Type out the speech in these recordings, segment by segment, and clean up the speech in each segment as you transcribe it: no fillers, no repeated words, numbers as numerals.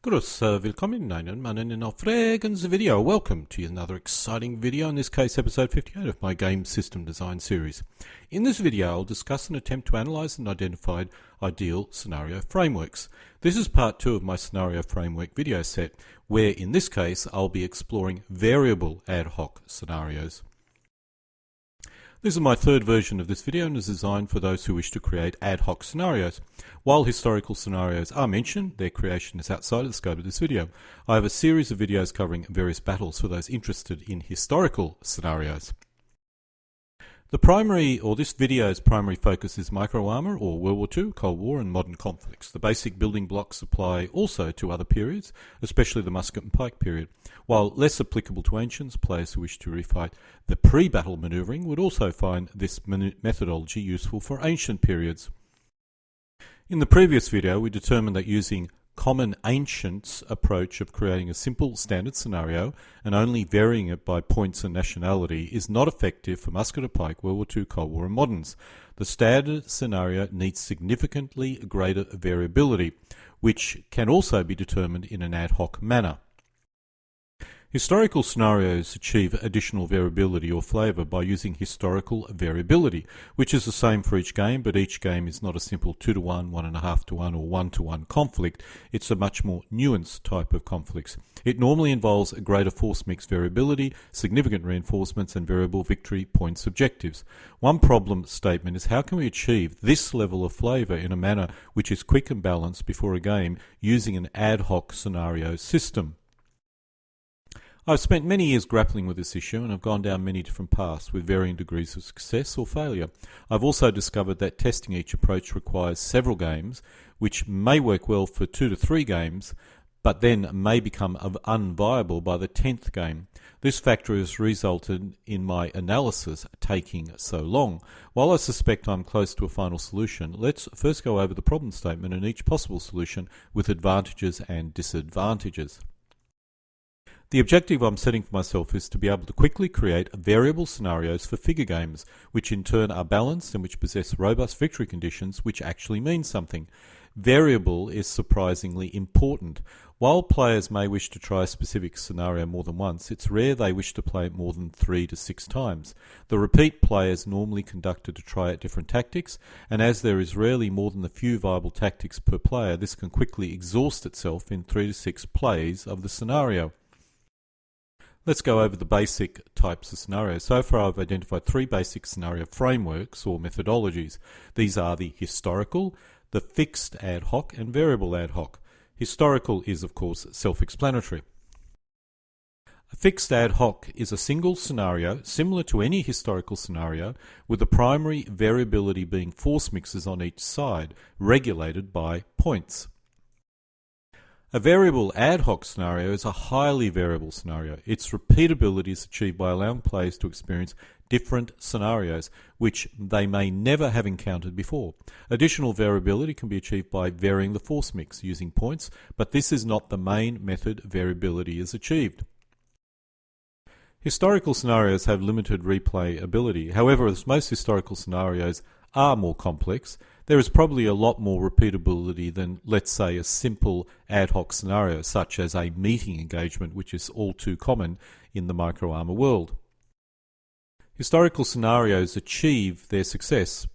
Willkommen in einem meiner aufregendsten Video. Welcome to another exciting video, in this case episode 58 of my game system design series. In this video I'll discuss an attempt to analyze and identify ideal scenario frameworks. This is part 2 of my scenario framework video set, where in this case I'll be exploring variable ad hoc scenarios. This is my third version of this video and is designed for those who wish to create ad hoc scenarios. While historical scenarios are mentioned, their creation is outside of the scope of this video. I have a series of videos covering various battles for those interested in historical scenarios. This video's primary focus is micro-armor or World War II, Cold War and modern conflicts. The basic building blocks apply also to other periods, especially the musket and pike period. While less applicable to ancients, players who wish to refight the pre-battle maneuvering would also find this methodology useful for ancient periods. In the previous video we determined that using common ancients approach of creating a simple standard scenario and only varying it by points and nationality is not effective for musket or pike, World War II, Cold War and moderns. The standard scenario needs significantly greater variability, which can also be determined in an ad hoc manner. Historical scenarios achieve additional variability or flavour by using historical variability, which is the same for each game, but each game is not a simple 2-to-1, 1.5-to-1 or 1-to-1 conflict. It's a much more nuanced type of conflicts. It normally involves a greater force mix variability, significant reinforcements and variable victory points objectives. One problem statement is how can we achieve this level of flavour in a manner which is quick and balanced before a game using an ad hoc scenario system. I've spent many years grappling with this issue and have gone down many different paths with varying degrees of success or failure. I've also discovered that testing each approach requires several games, which may work well for 2 to 3 games, but then may become unviable by the 10th game. This factor has resulted in my analysis taking so long. While I suspect I'm close to a final solution, let's first go over the problem statement and each possible solution with advantages and disadvantages. The objective I'm setting for myself is to be able to quickly create variable scenarios for figure games, which in turn are balanced and which possess robust victory conditions which actually mean something. Variable is surprisingly important. While players may wish to try a specific scenario more than once, it's rare they wish to play it more than 3 to 6 times. The repeat play is normally conducted to try out different tactics, and as there is rarely more than a few viable tactics per player, this can quickly exhaust itself in 3 to 6 plays of the scenario. Let's go over the basic types of scenarios. So far I've identified 3 basic scenario frameworks or methodologies. These are the historical, the fixed ad hoc and variable ad hoc. Historical is of course self-explanatory. A fixed ad hoc is a single scenario similar to any historical scenario with the primary variability being force mixes on each side, regulated by points. A variable ad hoc scenario is a highly variable scenario. Its repeatability is achieved by allowing players to experience different scenarios which they may never have encountered before. Additional variability can be achieved by varying the force mix using points, but this is not the main method variability is achieved. Historical scenarios have limited replay ability. However, as most historical scenarios are more complex, there is probably a lot more repeatability than, let's say, a simple ad hoc scenario such as a meeting engagement, which is all too common in the micro-armor world. Historical scenarios achieve their success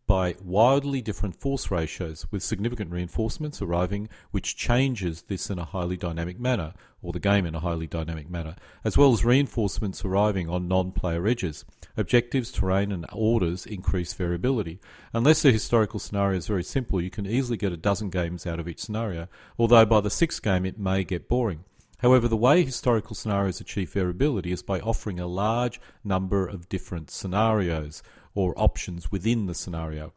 by wildly different force ratios with significant reinforcements arriving, which changes this in a highly dynamic manner, or the game in a highly dynamic manner, as well as reinforcements arriving on non-player edges. Objectives, terrain and orders increase variability. Unless the historical scenario is very simple, you can easily get a dozen games out of each scenario, although by the 6th game it may get boring. However, the way historical scenarios achieve variability is by offering a large number of different scenarios or options within the scenario.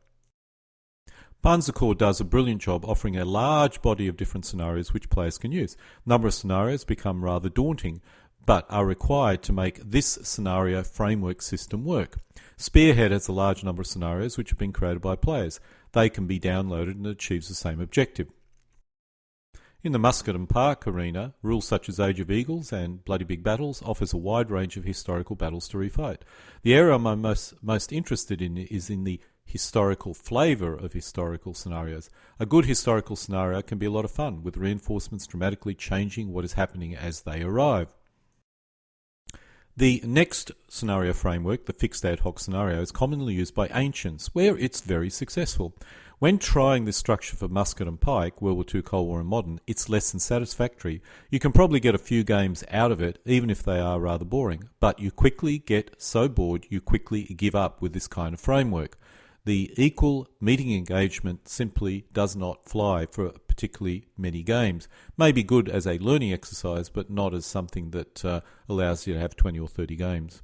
Panzer Corps does a brilliant job offering a large body of different scenarios which players can use. A number of scenarios become rather daunting, but are required to make this scenario framework system work. Spearhead has a large number of scenarios which have been created by players. They can be downloaded and achieves the same objective. In the musket and park arena, rules such as Age of Eagles and Bloody Big Battles offers a wide range of historical battles to refight. The area I'm most interested in is in the historical flavour of historical scenarios. A good historical scenario can be a lot of fun, with reinforcements dramatically changing what is happening as they arrive. The next scenario framework, the fixed ad hoc scenario, is commonly used by ancients, where it's very successful. When trying this structure for musket and pike, World War II, Cold War and modern, it's less than satisfactory. You can probably get a few games out of it, even if they are rather boring, but you quickly get so bored you quickly give up with this kind of framework. The equal meeting engagement simply does not fly for particularly many games. May be good as a learning exercise, but not as something that allows you to have 20 or 30 games.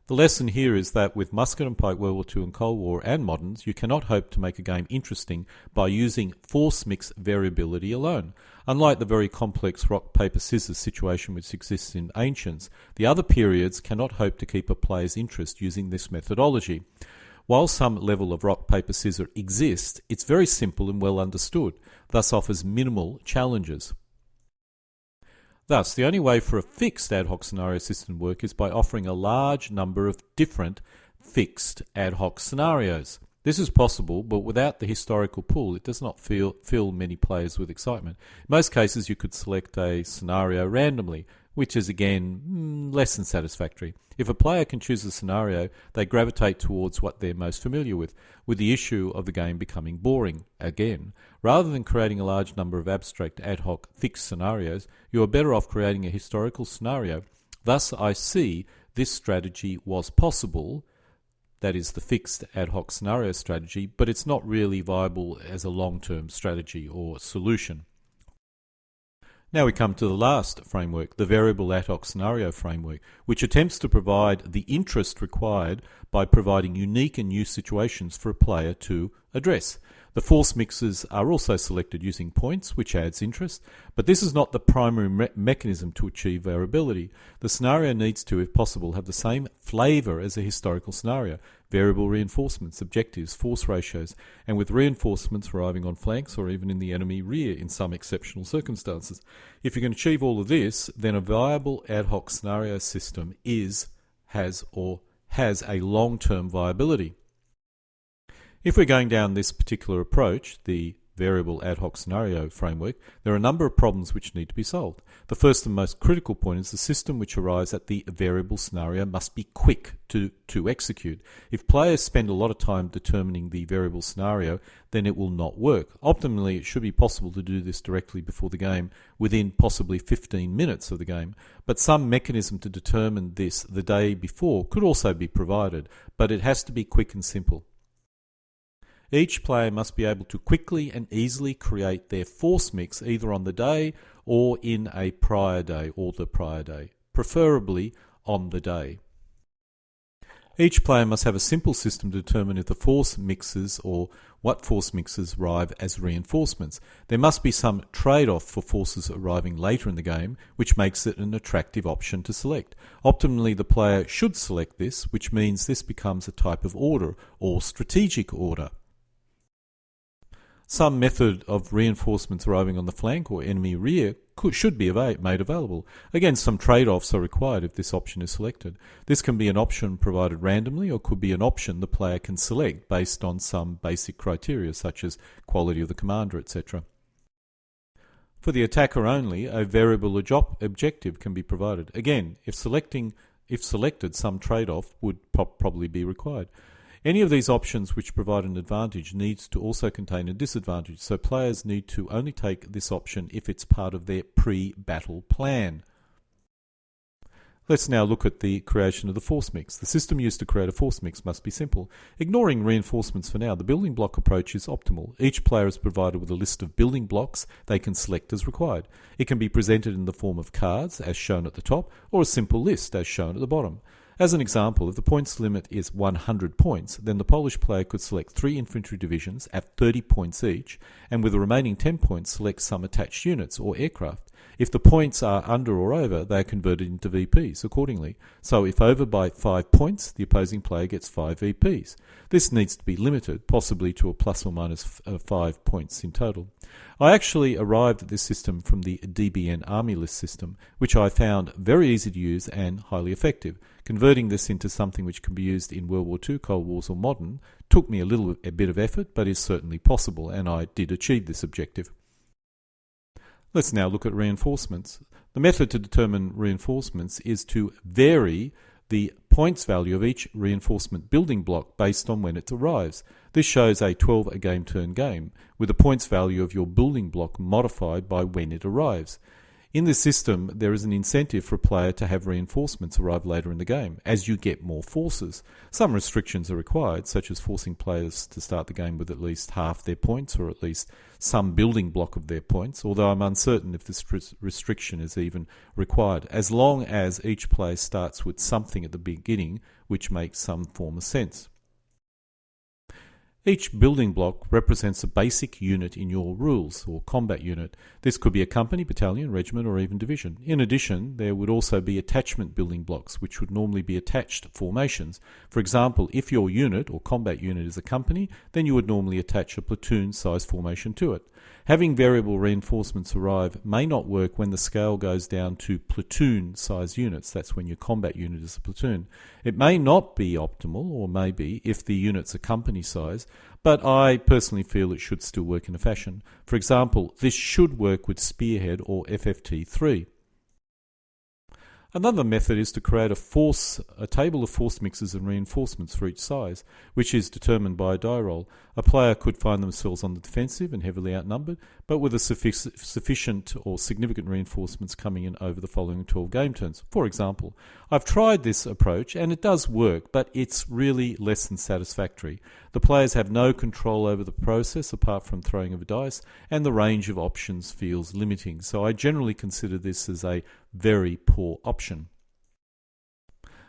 The lesson here is that with musket and pike, World War II and Cold War and moderns, you cannot hope to make a game interesting by using force mix variability alone. Unlike the very complex rock, paper, scissors situation which exists in ancients, the other periods cannot hope to keep a player's interest using this methodology. While some level of rock, paper, scissors exists, it's very simple and well understood, thus offers minimal challenges. Thus, the only way for a fixed ad hoc scenario system to work is by offering a large number of different fixed ad hoc scenarios. This is possible, but without the historical pool, it does not fill many players with excitement. In most cases, you could select a scenario randomly, which is again less than satisfactory. If a player can choose a scenario, they gravitate towards what they're most familiar with the issue of the game becoming boring again. Rather than creating a large number of abstract ad hoc fixed scenarios, you are better off creating a historical scenario. Thus, I see this strategy was possible, that is the fixed ad hoc scenario strategy, but it's not really viable as a long-term strategy or solution. Now we come to the last framework, the variable ad hoc scenario framework, which attempts to provide the interest required by providing unique and new situations for a player to address. The force mixes are also selected using points, which adds interest, but this is not the primary mechanism to achieve variability. The scenario needs to, if possible, have the same flavour as a historical scenario: variable reinforcements, objectives, force ratios, and with reinforcements arriving on flanks or even in the enemy rear in some exceptional circumstances. If you can achieve all of this, then a viable ad hoc scenario system has a long-term viability. If we're going down this particular approach, the variable ad hoc scenario framework, there are a number of problems which need to be solved. The first and most critical point is the system which arrives at the variable scenario must be quick to execute. If players spend a lot of time determining the variable scenario, then it will not work. Optimally, it should be possible to do this directly before the game, within possibly 15 minutes of the game. But some mechanism to determine this the day before could also be provided, but it has to be quick and simple. Each player must be able to quickly and easily create their force mix either on the day or in a prior day or the prior day, preferably on the day. Each player must have a simple system to determine if the force mixes or what force mixes arrive as reinforcements. There must be some trade-off for forces arriving later in the game, which makes it an attractive option to select. Optimally, the player should select this, which means this becomes a type of order or strategic order. Some method of reinforcements arriving on the flank or enemy rear should be made available. Again, some trade-offs are required if this option is selected. This can be an option provided randomly or could be an option the player can select based on some basic criteria such as quality of the commander, etc. For the attacker only, a variable objective can be provided. Again, if selected, some trade-off would probably be required. Any of these options which provide an advantage needs to also contain a disadvantage, so players need to only take this option if it's part of their pre-battle plan. Let's now look at the creation of the force mix. The system used to create a force mix must be simple. Ignoring reinforcements for now, the building block approach is optimal. Each player is provided with a list of building blocks they can select as required. It can be presented in the form of cards, as shown at the top, or a simple list, as shown at the bottom. As an example, if the points limit is 100 points, then the Polish player could select 3 infantry divisions at 30 points each, and with the remaining 10 points select some attached units or aircraft. If the points are under or over, they are converted into VPs accordingly. So if over by 5 points, the opposing player gets 5 VPs. This needs to be limited, possibly to a plus or minus 5 points in total. I actually arrived at this system from the DBN Army List system, which I found very easy to use and highly effective. Converting this into something which can be used in World War II, Cold Wars or modern took me a bit of effort, but is certainly possible, and I did achieve this objective. Let's now look at reinforcements. The method to determine reinforcements is to vary the points value of each reinforcement building block based on when it arrives. This shows a 12 game turn game, with the points value of your building block modified by when it arrives. In this system, there is an incentive for a player to have reinforcements arrive later in the game, as you get more forces. Some restrictions are required, such as forcing players to start the game with at least half their points, or at least some building block of their points, although I'm uncertain if this restriction is even required, as long as each player starts with something at the beginning which makes some form of sense. Each building block represents a basic unit in your rules, or combat unit. This could be a company, battalion, regiment, or even division. In addition, there would also be attachment building blocks, which would normally be attached formations. For example, if your unit or combat unit is a company, then you would normally attach a platoon-sized formation to it. Having variable reinforcements arrive may not work when the scale goes down to platoon-sized units. That's when your combat unit is a platoon. It may not be optimal, or may be, if the unit's a company size, but I personally feel it should still work in a fashion. For example, this should work with Spearhead or FFT3. Another method is to create a table of force mixes and reinforcements for each size, which is determined by a die roll. A player could find themselves on the defensive and heavily outnumbered, but with a sufficient or significant reinforcements coming in over the following 12 game turns. For example, I've tried this approach and it does work, but it's really less than satisfactory. The players have no control over the process apart from throwing of a dice, and the range of options feels limiting. So I generally consider this as a very poor option.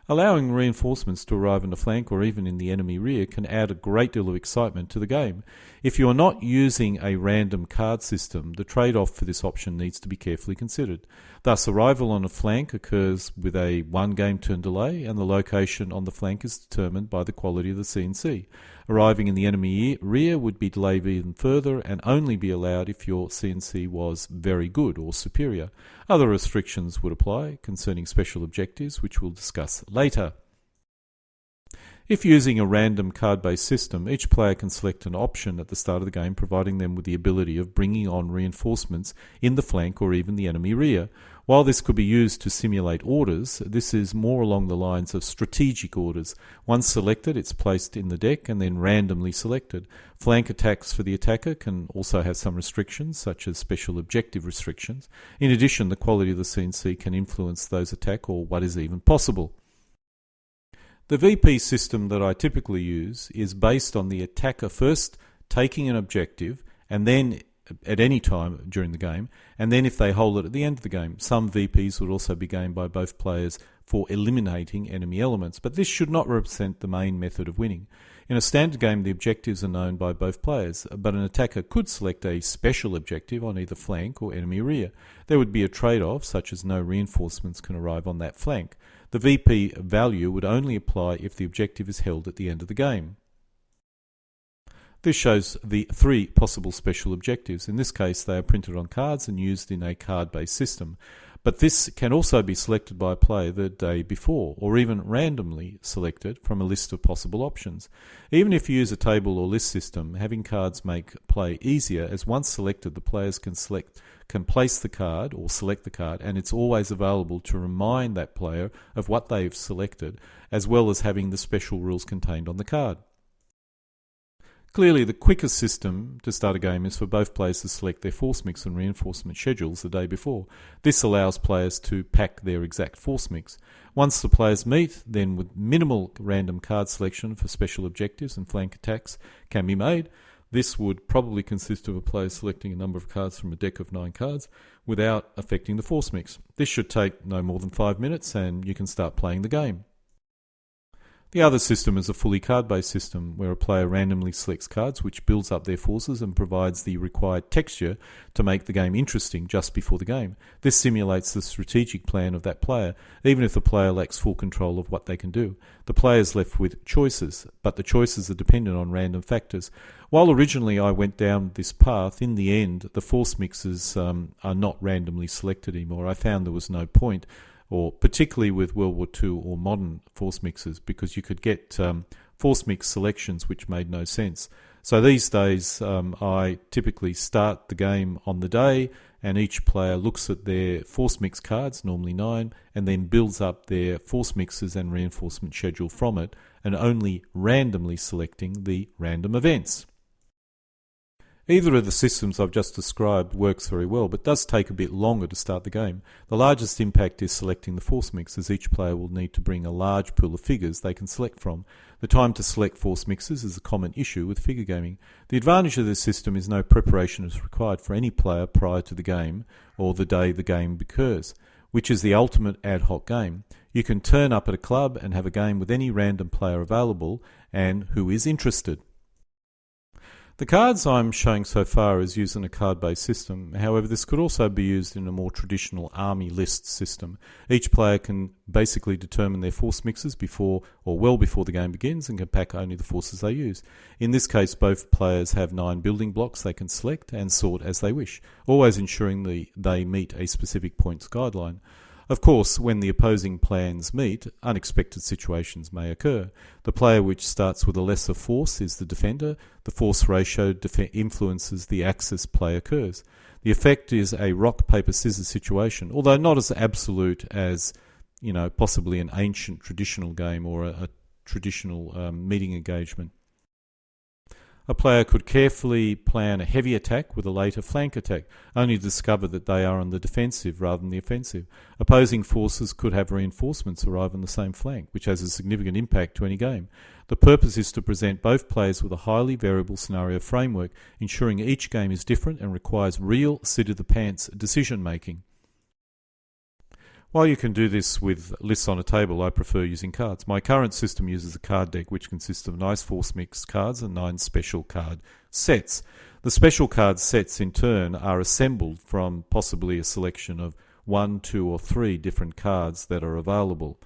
Allowing reinforcements to arrive in the flank or even in the enemy rear can add a great deal of excitement to the game. If you are not using a random card system, the trade-off for this option needs to be carefully considered. Thus, arrival on a flank occurs with a 1 game turn delay, and the location on the flank is determined by the quality of the CNC. Arriving in the enemy rear would be delayed even further and only be allowed if your CNC was very good or superior. Other restrictions would apply concerning special objectives, which we'll discuss later. If using a random card-based system, each player can select an option at the start of the game, providing them with the ability of bringing on reinforcements in the flank or even the enemy rear. While this could be used to simulate orders, this is more along the lines of strategic orders. Once selected, it's placed in the deck and then randomly selected. Flank attacks for the attacker can also have some restrictions, such as special objective restrictions. In addition, the quality of the CNC can influence those attack or what is even possible. The VP system that I typically use is based on the attacker first taking an objective and then at any time during the game, and then if they hold it at the end of the game. Some VPs would also be gained by both players for eliminating enemy elements, but this should not represent the main method of winning. In a standard game, the objectives are known by both players, but an attacker could select a special objective on either flank or enemy rear. There would be a trade-off, such as no reinforcements can arrive on that flank. The VP value would only apply if the objective is held at the end of the game. This shows the 3 possible special objectives. In this case, they are printed on cards and used in a card-based system. But this can also be selected by a player the day before, or even randomly selected from a list of possible options. Even if you use a table or list system, having cards make play easier, as once selected, the players can place the card or select the card, and it's always available to remind that player of what they've selected, as well as having the special rules contained on the card. Clearly, the quickest system to start a game is for both players to select their force mix and reinforcement schedules the day before. This allows players to pack their exact force mix. Once the players meet, then with minimal random card selection for special objectives and flank attacks can be made. This would probably consist of a player selecting a number of cards from a deck of 9 cards without affecting the force mix. This should take no more than 5 minutes and you can start playing the game. The other system is a fully card-based system where a player randomly selects cards which builds up their forces and provides the required texture to make the game interesting just before the game. This simulates the strategic plan of that player, even if the player lacks full control of what they can do. The player is left with choices, but the choices are dependent on random factors. While originally I went down this path, in the end the force mixes are not randomly selected anymore. I found there was no point, or particularly with World War II or modern force mixes, because you could get force mix selections which made no sense. So these days I typically start the game on the day, and each player looks at their force mix cards, normally 9, and then builds up their force mixes and reinforcement schedule from it, and only randomly selecting the random events. Either of the systems I've just described works very well, but does take a bit longer to start the game. The largest impact is selecting the force mix, as each player will need to bring a large pool of figures they can select from. The time to select force mixes is a common issue with figure gaming. The advantage of this system is no preparation is required for any player prior to the game or the day the game occurs, which is the ultimate ad hoc game. You can turn up at a club and have a game with any random player available and who is interested. The cards I'm showing so far is used in a card-based system. However, this could also be used in a more traditional army list system. Each player can basically determine their force mixes before or well before the game begins and can pack only the forces they use. In this case, both players have 9 building blocks they can select and sort as they wish, always ensuring they meet a specific points guideline. Of course, when the opposing plans meet, unexpected situations may occur. The player which starts with a lesser force is the defender. The force ratio influences the axis play occurs. The effect is a rock, paper, scissors situation, although not as absolute as, possibly an ancient traditional game or a traditional meeting engagement. A player could carefully plan a heavy attack with a later flank attack, only to discover that they are on the defensive rather than the offensive. Opposing forces could have reinforcements arrive on the same flank, which has a significant impact to any game. The purpose is to present both players with a highly variable scenario framework, ensuring each game is different and requires real seat-of-the-pants decision-making. While you can do this with lists on a table, I prefer using cards. My current system uses a card deck which consists of nice force mix cards and 9 special card sets. The special card sets in turn are assembled from possibly a selection of 1, 2 or 3 different cards that are available.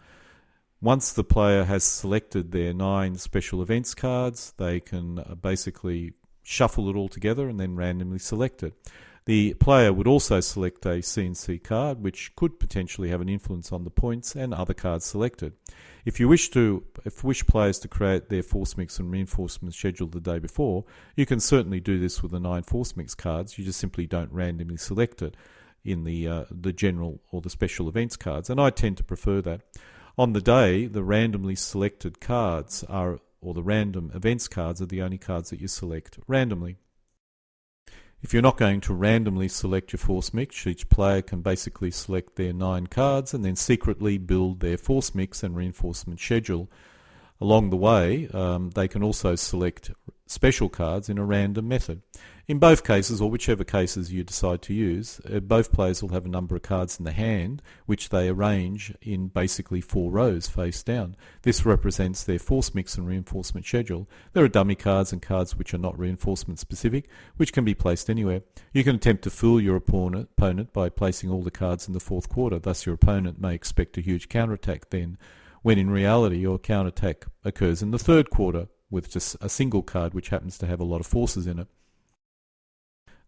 Once the player has selected their 9 special events cards, they can basically shuffle it all together and then randomly select it. The player would also select a CNC card, which could potentially have an influence on the points and other cards selected. If you wish players to create their force mix and reinforcement schedule the day before, you can certainly do this with the 9 force mix cards. You just simply don't randomly select it in the general or the special events cards, and I tend to prefer that. On the day, the randomly selected cards or the random events cards are the only cards that you select randomly. If you're not going to randomly select your force mix, each player can basically select their 9 cards and then secretly build their force mix and reinforcement schedule. Along the way, they can also select special cards in a random method. In both cases, or whichever cases you decide to use, both players will have a number of cards in the hand, which they arrange in basically 4 rows face down. This represents their force mix and reinforcement schedule. There are dummy cards and cards which are not reinforcement specific, which can be placed anywhere. You can attempt to fool your opponent by placing all the cards in the 4th quarter. Thus your opponent may expect a huge counterattack then, when in reality your counterattack occurs in the 3rd quarter with just a single card which happens to have a lot of forces in it.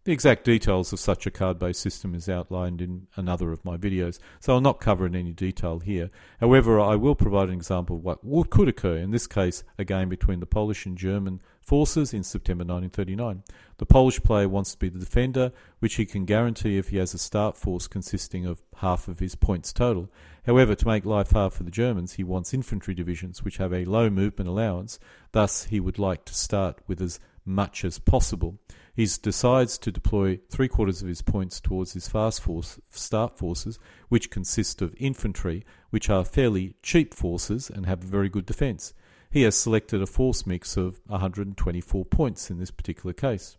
The exact details of such a card-based system is outlined in another of my videos, so I'll not cover in any detail here. However, I will provide an example of what could occur, in this case a game between the Polish and German forces in September 1939. The Polish player wants to be the defender, which he can guarantee if he has a start force consisting of half of his points total. However, to make life hard for the Germans, he wants infantry divisions which have a low movement allowance, thus he would like to start with as much as possible. He decides to deploy 3/4 of his points towards his start forces, which consist of infantry, which are fairly cheap forces and have a very good defence. He has selected a force mix of 124 points in this particular case.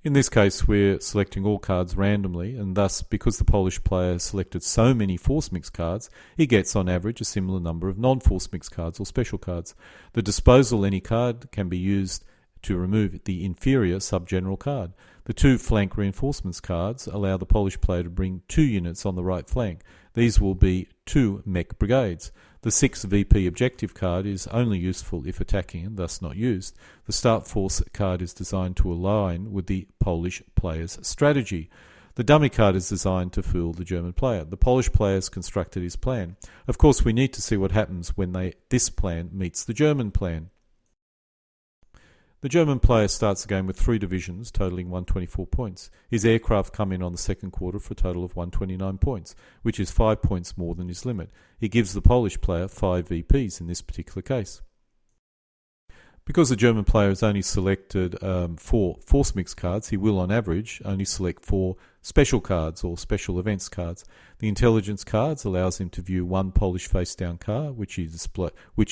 In this case, we're selecting all cards randomly, and thus, because the Polish player selected so many force mix cards, he gets on average a similar number of non-force mix cards or special cards. The disposal any card can be used to remove the inferior subgeneral card. The 2 flank reinforcements cards allow the Polish player to bring 2 units on the right flank. These will be 2 mech brigades. The 6 VP objective card is only useful if attacking and thus not used. The start force card is designed to align with the Polish player's strategy. The dummy card is designed to fool the German player. The Polish player has constructed his plan. Of course, we need to see what happens when this plan meets the German plan. The German player starts the game with 3 divisions totaling 124 points. His aircraft come in on the second quarter for a total of 129 points, which is 5 points more than his limit. He gives the Polish player 5 VPs in this particular case. Because the German player has only selected 4 force mix cards, he will on average only select 4 special cards or special events cards. The intelligence cards allows him to view 1 Polish face-down car, which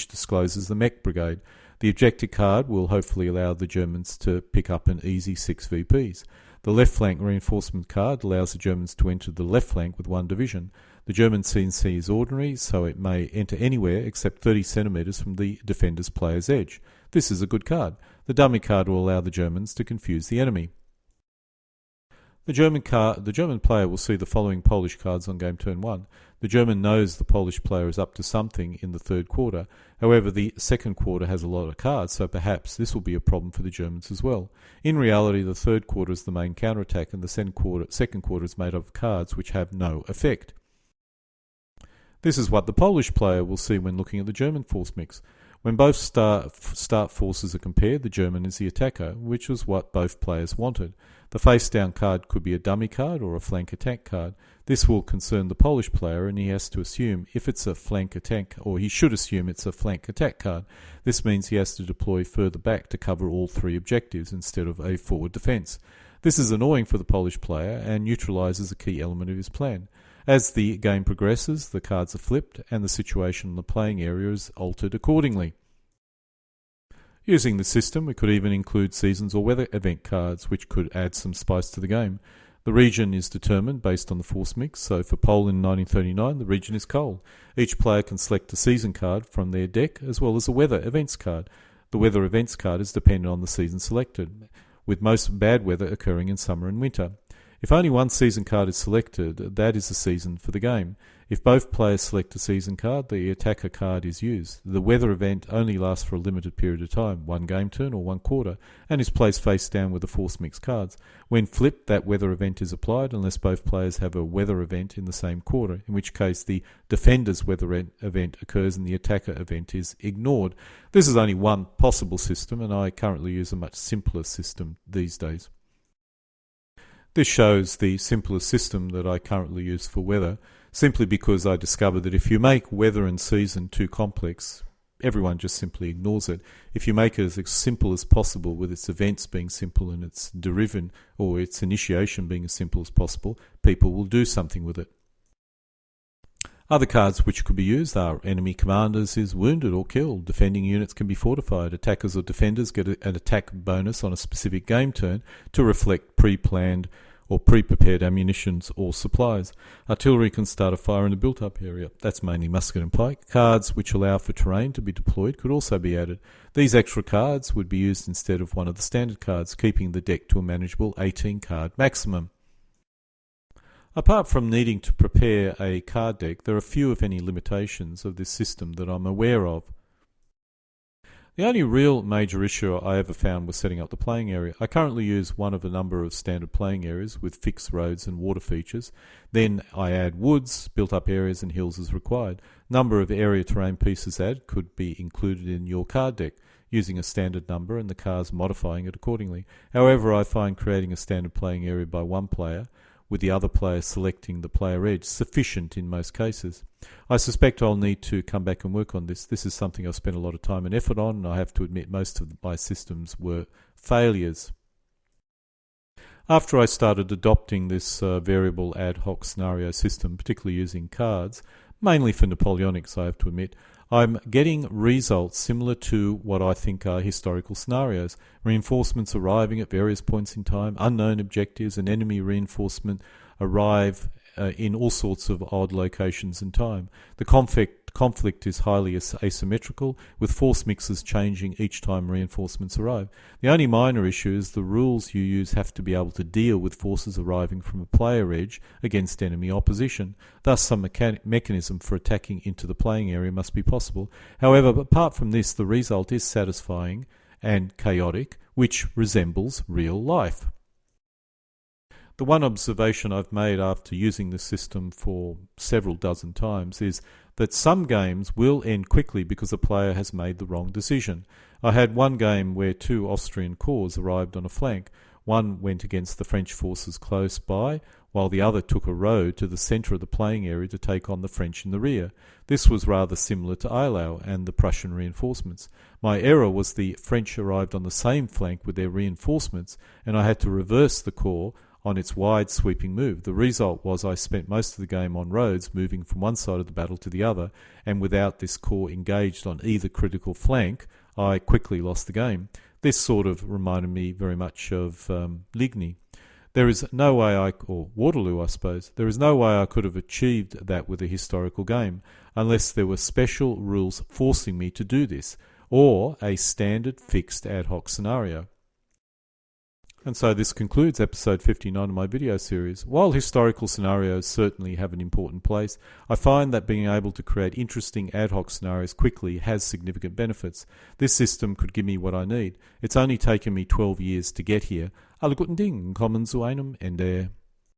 discloses the mech brigade. The objective card will hopefully allow the Germans to pick up an easy 6 VPs. The left flank reinforcement card allows the Germans to enter the left flank with 1 division. The German CNC is ordinary, so it may enter anywhere except 30 centimeters from the defender's player's edge. This is a good card. The dummy card will allow the Germans to confuse the enemy. The German player will see the following Polish cards on game turn 1. The German knows the Polish player is up to something in the third quarter. However, the second quarter has a lot of cards, so perhaps this will be a problem for the Germans as well. In reality, the third quarter is the main counterattack, and the second quarter is made up of cards which have no effect. This is what the Polish player will see when looking at the German force mix. When both start forces are compared, the German is the attacker, which was what both players wanted. The face-down card could be a dummy card or a flank attack card. This will concern the Polish player, and he has to assume if it's a flank attack, or he should assume it's a flank attack card. This means he has to deploy further back to cover all 3 objectives instead of a forward defence. This is annoying for the Polish player and neutralises a key element of his plan. As the game progresses, the cards are flipped and the situation in the playing area is altered accordingly. Using the system, we could even include seasons or weather event cards, which could add some spice to the game. The region is determined based on the force mix, so for Poland in 1939, the region is cold. Each player can select a season card from their deck as well as a weather events card. The weather events card is dependent on the season selected, with most bad weather occurring in summer and winter. If only 1 season card is selected, that is the season for the game. If both players select a season card, the attacker card is used. The weather event only lasts for a limited period of time, 1 game turn or 1 quarter, and is placed face down with the force mix cards. When flipped, that weather event is applied unless both players have a weather event in the same quarter, in which case the defender's weather event occurs and the attacker event is ignored. This is only one possible system, and I currently use a much simpler system these days. This shows the simplest system that I currently use for weather, simply because I discovered that if you make weather and season too complex, everyone just simply ignores it. If you make it as simple as possible, with its events being simple and its derivative or its initiation being as simple as possible, people will do something with it. Other cards which could be used are enemy commanders is wounded or killed, defending units can be fortified, attackers or defenders get an attack bonus on a specific game turn to reflect pre-planned or pre-prepared ammunitions or supplies. Artillery can start a fire in a built-up area. That's mainly musket and pike. Cards which allow for terrain to be deployed could also be added. These extra cards would be used instead of one of the standard cards, keeping the deck to a manageable 18-card maximum. Apart from needing to prepare a card deck, there are few if any limitations of this system that I'm aware of. The only real major issue I ever found was setting up the playing area. I currently use one of a number of standard playing areas with fixed roads and water features. Then I add woods, built-up areas and hills as required. Number of area terrain pieces added could be included in your card deck, using a standard number and the cards modifying it accordingly. However, I find creating a standard playing area by one player, with the other player selecting the player edge, sufficient in most cases. I suspect I'll need to come back and work on this. This is something I've spent a lot of time and effort on, and I have to admit most of my systems were failures. After I started adopting this variable ad hoc scenario system, particularly using cards, mainly for Napoleonics I have to admit, I'm getting results similar to what I think are historical scenarios. Reinforcements arriving at various points in time, unknown objectives, and enemy reinforcement arrive in all sorts of odd locations and time. The conflict is highly asymmetrical, with force mixes changing each time reinforcements arrive. The only minor issue is the rules you use have to be able to deal with forces arriving from a player edge against enemy opposition. Thus, some mechanism for attacking into the playing area must be possible. However, apart from this, the result is satisfying and chaotic, which resembles real life. The one observation I've made after using the system for several dozen times is that some games will end quickly because a player has made the wrong decision. I had one game where 2 Austrian corps arrived on a flank. One went against the French forces close by, while the other took a road to the centre of the playing area to take on the French in the rear. This was rather similar to Eylau and the Prussian reinforcements. My error was the French arrived on the same flank with their reinforcements, and I had to reverse the corps on its wide sweeping move. The result was I spent most of the game on roads, moving from one side of the battle to the other, and without this corps engaged on either critical flank, I quickly lost the game. This sort of reminded me very much of Ligny. There is no way or Waterloo, I suppose, there is no way I could have achieved that with a historical game, unless there were special rules forcing me to do this, or a standard fixed ad hoc scenario. And so this concludes episode 59 of my video series. While historical scenarios certainly have an important place, I find that being able to create interesting ad hoc scenarios quickly has significant benefits. This system could give me what I need. It's only taken me 12 years to get here. Alle guten Dingen kommen zu einem Ende.